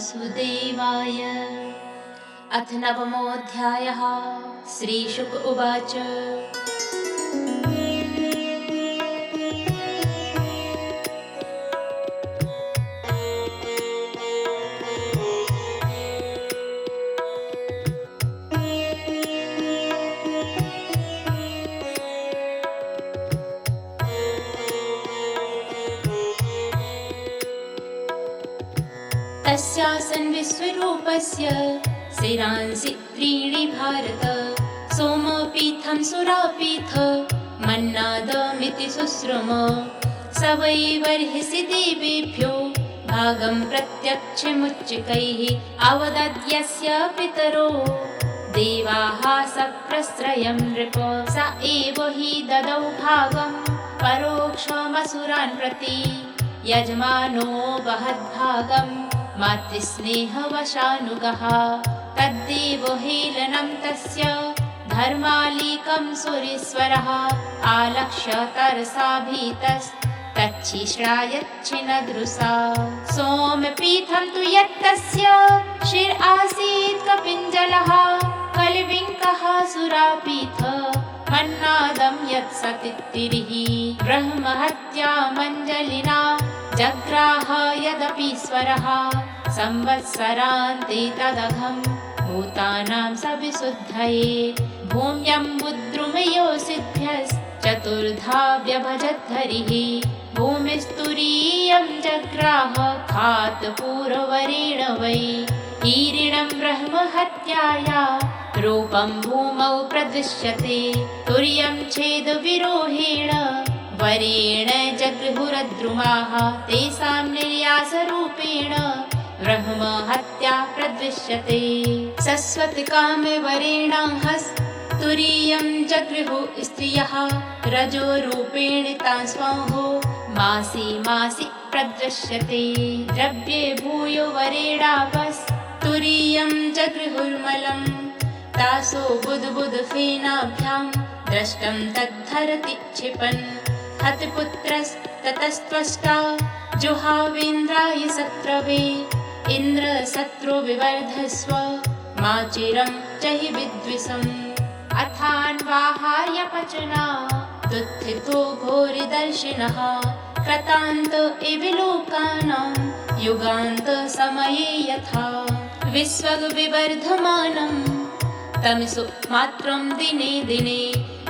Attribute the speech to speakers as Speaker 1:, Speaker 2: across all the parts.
Speaker 1: वासुदेवाय। अथ नवमोऽध्यायः। श्रीशुक उवाच। तस्यासन् विश्वरूपस्य शिरांसि त्रीणि भारत। सोमपीठं सुरापीठ मन्नादमिति शुश्रुम। स वै बर्हिषि देवेभ्यो भागं प्रत्यक्षमुच्चकैः। अवदद्यस्य पितरो देवाः सप्रश्रयं नृप। स एव हि ददौ भागं परोक्षमसुरान् प्रति। यजमानो वहद्भागं मातृस्नेहवशानुगः। तद्देव हेलनं तस्य धर्मालीकं सुरेश्वरः। आलक्ष्य तरसा भीतस्तच्छिष्णायच्छिनदृशा। सोमपीठं तु यत्तस्य शिर आसीत् कपिञ्जलः। कलिविङ्कः सुरापीठ मन्नादं यत्सतित्तिरिः। ब्रह्महत्या मञ्जलिना जग्राह यदपीश्वरः। संवत्सरान्ते तदघं भूतानां सविशुद्धये। भूम्यम्बुद्रुमयोषिभ्यश्चतुर्धा व्यभजद्धरिः। भूमिस्तुरीयं जग्राह खातपूर्वरेण वै। ईरिणं ब्रह्महत्याया रूपं भूमौ प्रदृश्यते। तुर्यं छेदविरोहेण वरेण जगृहुरद्रुमाः। तेषां निर्यासरूपेण ब्रह्महत्या प्रदृश्यते। शश्वतकामवरेण हस्तुरीयं जगृहुः स्त्रियः। रजोरूपेण तांस्वहो मासि मासि प्रदृश्यते। द्रव्ये भूयो वरेणापस्तुरीयं जगृहुर्मलं। तासो बुद्बुद्फेनाभ्यां द्रष्टं तद्धरति क्षिपन्। हतपुत्रस्ततस्त्वष्टा जुहावेन्द्राय शत्रवे। इन्द्र शत्रु विवर्धस्व मा चिरं जहि विद्विषम्। अथान्वाहाय पचना दुत्थितो घोरिदर्शिनः। कृतान्त इव लोकानां युगान्त समये यथा। विश्वविवर्धमानं तमसु मात्रं दिने दिने।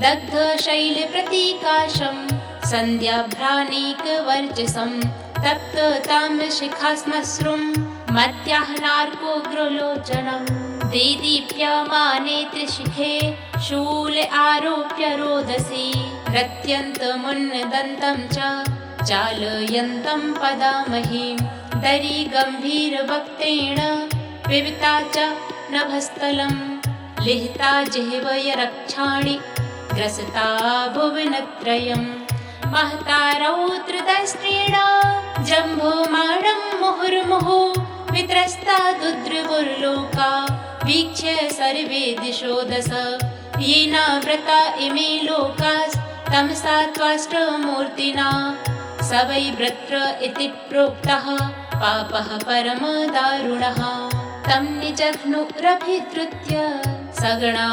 Speaker 1: दग्धशैलप्रतीकाशं सन्ध्याभ्रानीकवर्चसं। तप्तताम्रशिखाश्मश्रुं मध्याह्नार्कोग्रलोचनं। देदीप्यमाने त्रिशिखे शूल आरोप्य रोदसी। नृत्यन्तमुन्नदन्तं च चालयन्तं पदामहीं। दरीगम्भीरवक्त्रेण पिबता च नभस्थलं। लिहिता जिह्वयरक्षाणि ग्रसता भुवनत्रयम्। महता रौद्रदंष्ट्रेण जम्भोमाणं मुहुर्मुहुः। वित्रस्ता दुद्रुवुर्लोका वीक्ष्य सर्वे दिशो दश। येनावृता इमे लोकास्तमसा त्वाष्टमूर्तिना। स वै वृत्र इति प्रोक्तः पापः परमदारुणः। तं निजघ्नुरभिधृत्य सगणा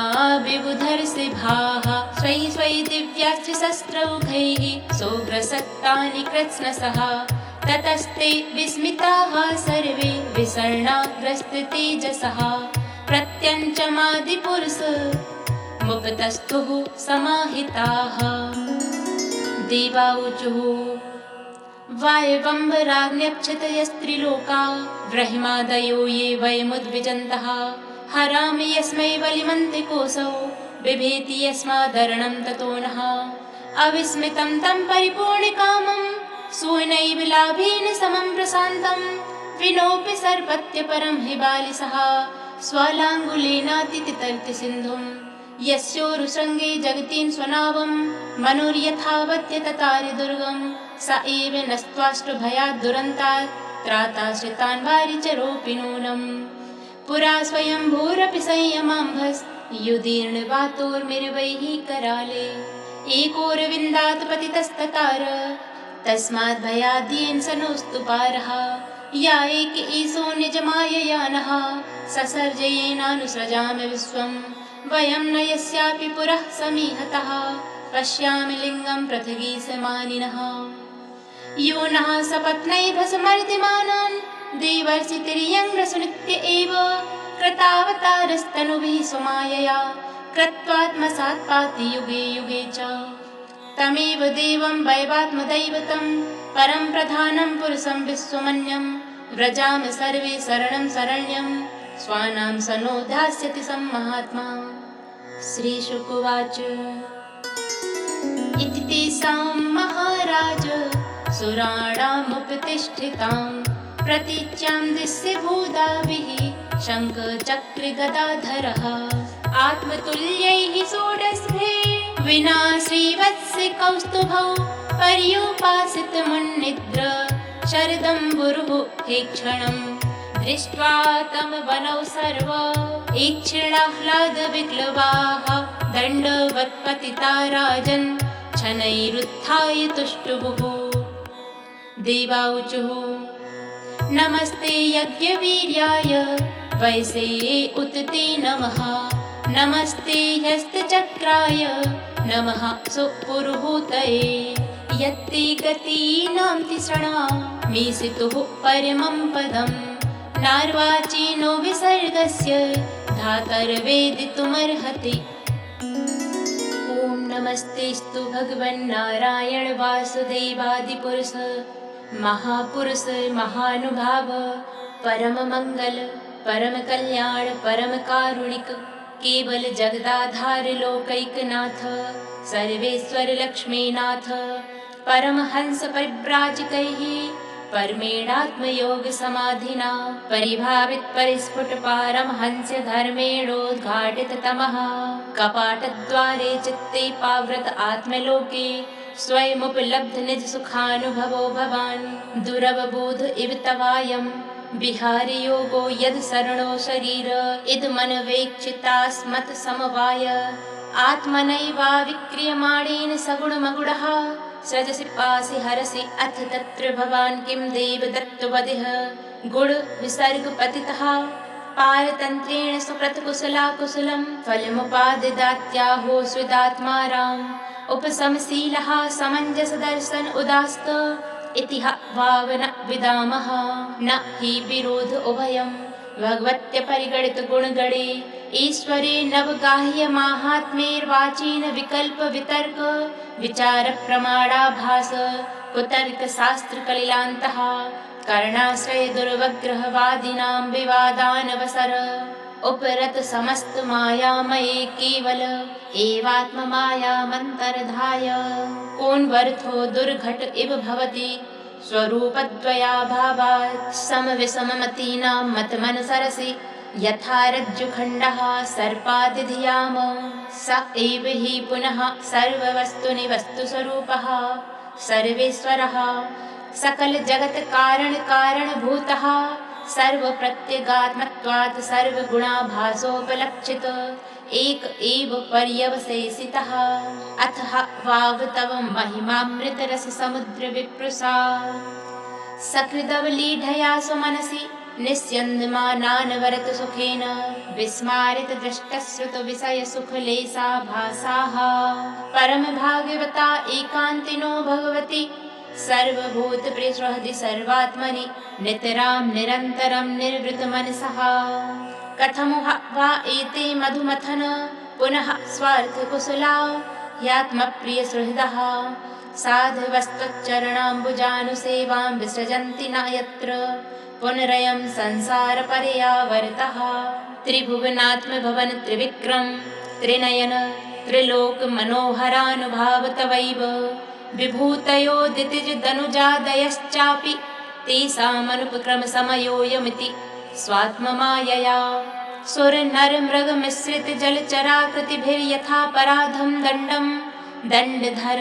Speaker 1: विबुधर्षिभाः। स्वै स्वै दिव्याश्च शस्त्रौघैः सोऽग्रसत्तानि कृत्स्नसः। ततस्ते विस्मिताः सर्वे विषण्णाग्रस्ततेजसः। प्रत्यञ्चमादिपुरुषमुपतस्थुः समाहिताः। देवाऊचुः वायवम्बराग्न्यक्षतयस्त्रिलोका। ब्रह्मादयो ये वयमुद्विजन्तः। हरामि यस्मै बलिमन्त्रिकोऽसौ बिभेति यस्मादरणं ततो नः। अविस्मितं तं परिपूर्णकामं सूनैव लाभेन समं प्रशान्तं। विनोपि सर्पत्य परं हि बालिशः स्वलाङ्गुलेनातितर्ति सिन्धुं। यस्योरुशृङ्गे जगतीं स्वनावं मनुर्यथावत्य ततारि दुर्गं। स एव नस्त्वाष्टभयात् दुरन्तात् त्राताश्रितान् वारिचरोऽपि नूनम्। पुरा स्वयंभूरपि संयमाम्भस्युदीर्णवातोर्मिर्वैः कराले। एकोरविन्दात् पतितस्ततार तस्माद् भयाद्येन स नोऽस्तु पारः। या एक ईशो निजमायया नः ससर्जयेनानुसृजामि विश्वं वयं न यस्यापि पुरः समीहतः पश्यामि लिङ्गं पृथिवीसमानिनः यो नः सपत्नैः समर्दिमानान् देवर्षितिर्यङ्ग्रसुनित्य एव कृतावतारस्तनुभिः स्वमायया कृत्वात्मसात् पाति युगे युगे च तमेव देवं वैवात्मदैवतं परं प्रधानं पुरुषं विश्वमन्यं व्रजामि सर्वे शरणं शरण्यं स्वानां सनो धास्यति सम्महात्मा। श्रीशुक उवाच इति तेषां महाराज सुराणामुपतिष्ठितां प्रतीच्यां दृश्यभूताभिः शङ्खचक्रगदाधरः आत्मतुल्यैः षोडशे विना श्रीवत्स्य कौस्तुभौ पर्युपासितमुन्निद्र शरदम्बुरुः हे क्षणं दृष्ट्वा तं वनौ सर्व ईक्षणाह्लादविक्लवाः दण्डवत्पतिता राजन् शनैरुत्थाय तुष्टुवुः देवाऊचुः नमस्ते यज्ञवीर्याय वैसे उत ते नमः नमस्ते हस्तचक्राय नमः सुपुरुहूतये यत्ते गतीनां तिसृणा मीसितुः परमं पदं नार्वाचीनो विसर्गस्य धातर्वेदितुमर्हति। ॐ नमस्तेस्तु भगवन्नारायण वासुदेवादिपुरुष महापुरुष महानुभाव परममङ्गल परमकल्याण परमकारुणिक केवल जगदाधार लोकैकनाथ सर्वेश्वर लक्ष्मीनाथ परमहंस परिव्राजकैः परमेणात्मयोग समाधिना परिभावित परिस्फुट पारमहंस्य धर्मेणोद्घाटित तमः कपाटद्वारे चित्ते पावृत आत्मलोके स्वयमुपलब्ध निज सुखानुभवो भवान् दुरवबोध इव तवायं विहारि योगो यद शरणो शरीर इद मनवेक्षितास्मत् समवाय आत्मनैवाविक्रियमाणेन सगुणमगुणः सजसि पासि हरसि अथ तत्र भवान् किं देवदत्तवदिह गुण विसर्गपतितः पारतन्त्रेण सुकृतकुशलाकुशलं फलमुपादिदात्याहो स्विदात्माराम् उपशमशीलः समञ्जसदर्शन उदास्त इति भावन विदामः न हि विरोध उभयं भगवत्य परिगणित गुणगणे ईश्वरे नवगाह्य माहात्म्यैर्वाचीन विकल्प वितर्क विचार प्रमाणाभास कुतर्क शास्त्र कलिलान्तः कर्णाश्रय दुर्वग्रहवादिनां विवादानवसर उपरत समस्त मायामये केवल एवात्ममायामन्तर्धाय कोन्वर्थो दुर्घट इव भवति स्वरूपद्वयाभावात् समविषममतीनां मतमनसरसि यथा रज्जुखण्डः सर्पादिधियाम स एव हि पुनः सर्ववस्तुनि वस्तुस्वरूपः सर्वेश्वरः सकल जगत कारण कारणभूतः सर्वप्रत्यगात्मत्वात् सर्वगुणाभासोपलक्षित एक एव पर्यवशेषितः अथ वाव तव महिमामृतरस समुद्र विप्रुषा सकृदवलीढया स्वमनसि निस्यन्दमानानवरत सुखेन विस्मारित दृष्टश्रुत विषय सुखलेशा भासाः परम भागवता एकान्तिनो भगवति सर्वभूत प्रियसुहृदि सर्वात्मनि नितरां निरन्तरं निर्वृतमनसः कथमु वा एते मधुमथन पुनः स्वार्थकुशला ह्यात्मप्रियसुहृदः साधवस्त्वच्चरणाम्बुजानुसेवां विसृजन्ति न यत्र पुनरयं संसारपर्यावर्तः त्रिभुवनात्मभवन त्रिविक्रम त्रिनयन त्रिलोकमनोहरानुभाव तवैव विभूतयोदितिजदनुजादयश्चापि तेषामनुपक्रमसमयोऽयमिति स्वात्ममायया सुरनरमृगमिश्रितजलचराकृतिभिर्यथा पराधं दण्डं दण्डधर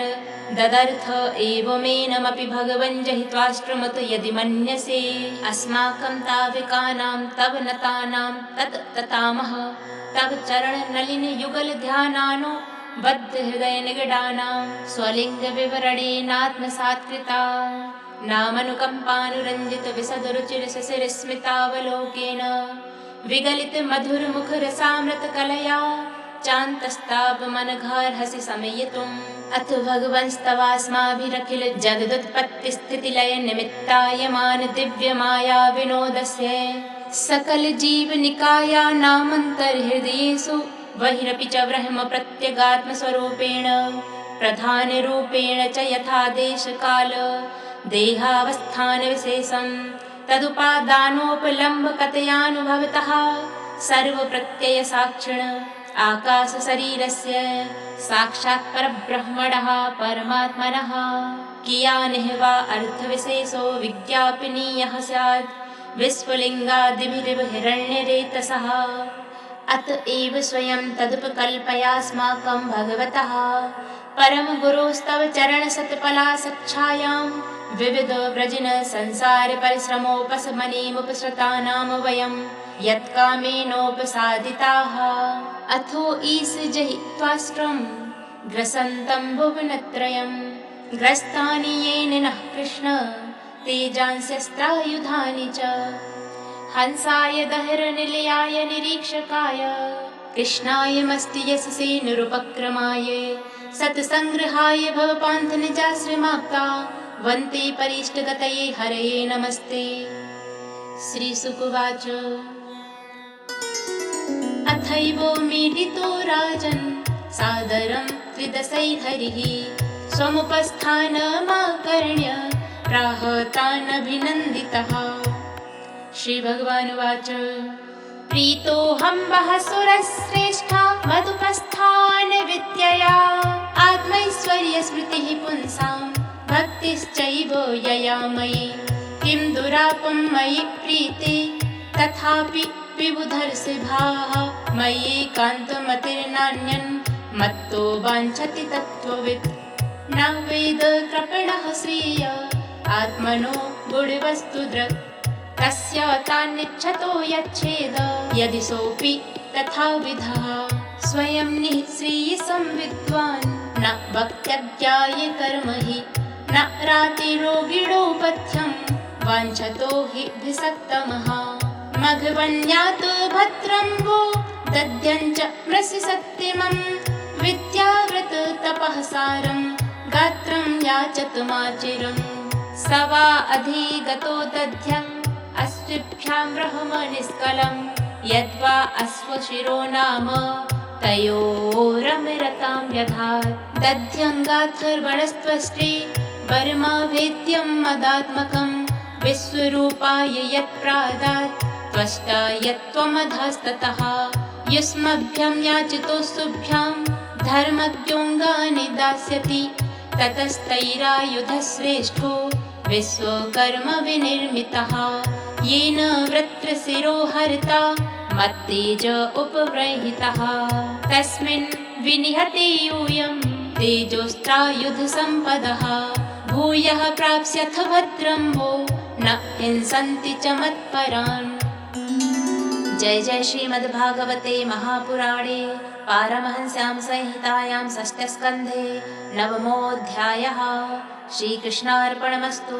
Speaker 1: ददर्थ एवमेनमपि भगवन् जहित्वाश्रमत यदि मन्यसे अस्माकं ताविकानां तव नतानां तत् ततामः तव चरणनलिनयुगलध्यानानो बद्धहृदयनिगडानां स्वलिङ्गविवरणेनात्मसात्कृता नामनुकम्पानुरञ्जितविसदरुचिरससिरस्मितावलोकेन विगलितमधुरमुखरसामृतकलया चान्तस्तापमनघार्हसि शमयितुम्। अथ भगवंस्तवास्माभिरखिलजगदुत्पत्तिस्थितिलयनिमित्तायमान दिव्यमाया विनोदस्य सकलजीवनिकायानामन्तर्हृदयेषु बहिरपि च ब्रह्म प्रत्यगात्मस्वरूपेण प्रधानरूपेण च यथा देशकाल देहावस्थानविशेषं तदुपादानोपलम्बकतयानुभवतः सर्वप्रत्ययसाक्षिण आकाशशरीरस्य साक्षात् परब्रह्मणः परमात्मनः कियानिह वा अर्थविशेषो विज्ञापनीयः स्यात् विश्वलिङ्गादिभिरिव हिरण्यरेतसः। अत एव स्वयं तदुपकल्पयास्माकं भगवतः परमगुरोस्तव चरणशतफलासच्छायां विविध व्रजिन संसार परिश्रमोपशमनेमुपसृतानां वयं यत्कामेनोपसादिताः। अथो ईश जहित्वाष्ट्रं ग्रसन्तं भुवनत्रयं ग्रस्तानि येन नः कृष्ण तेजांस्यस्त्रायुधानि च हंसाय दहरनिलयाय निरीक्षकाय कृष्णाय मस्ति यशसे निरुपक्रमाय सत्संग्रहाय भवपान्थनिजाश्रमाप्ता वन्ते परिष्टगतये हरये नमस्ते। श्रीशुकुवाच अथैवो मीडितो राजन् सादरं त्रिदशैर्हरिः स्वमुपस्थानमाकर्ण्य प्राह तानभिनन्दितः। श्रीभगवानुवाच प्रीतोऽहं वःसुरश्रेष्ठा मदुपस्थानविद्यया आत्मैश्वर्यस्मृतिः पुंसां भक्तिश्चैव यया मयि किं दुरापं मयि प्रीते तथापि विबुधर्षभाः मय्येकान्तमतिर्नान्यन् मत्तो वाञ्छति तत्त्ववित् न वेद कृपणः श्रेय आत्मनो गुणवस्तुदृक् तस्य तान्निच्छतो यच्छेद यदि सोऽपि तथाविधः स्वयं निःश्रेयसं विद्वान् न भक्त्यज्ञाय कर्म हि न रातिरोगिणो पथ्यं वाञ्छतो हि भिषक्तमः मघवन्यातो भद्रं वो दध्यं च मृषि सत्यमं विद्याव्रत तपः सारं गात्रं याचतुमाचिरं स वा अधिगतो दध्यम् अश्विभ्यां ब्रह्मनिष्कलं यद्वा अश्वशिरो नाम तयोरमृतां व्यधात् दध्यं गाथर्वणस्त्वष्टे वर्मा वेद्यं मदात्मकं विश्वरूपाय यत्प्रादात् त्वष्टा यत्त्वमधस्ततः युष्मभ्यं याचितोस्तुभ्यां धर्मज्ञोऽङ्गानि दास्यति ततस्तैरायुधश्रेष्ठो विश्वकर्म विनिर्मितः येन वृत्रशिरो हरिता मत्तेज उपव्रहितः तस्मिन् विनिहते यूयं तेजोस्त्रायुधसम्पदः भूयः प्राप्स्यथ भद्रं वो न हिंसन्ति च मत्परान्। जय जय श्रीमद्भागवते महापुराणे पारमहंस्यां संहितायां षष्ठस्कन्धे नवमोऽध्यायः। श्रीकृष्णार्पणमस्तु।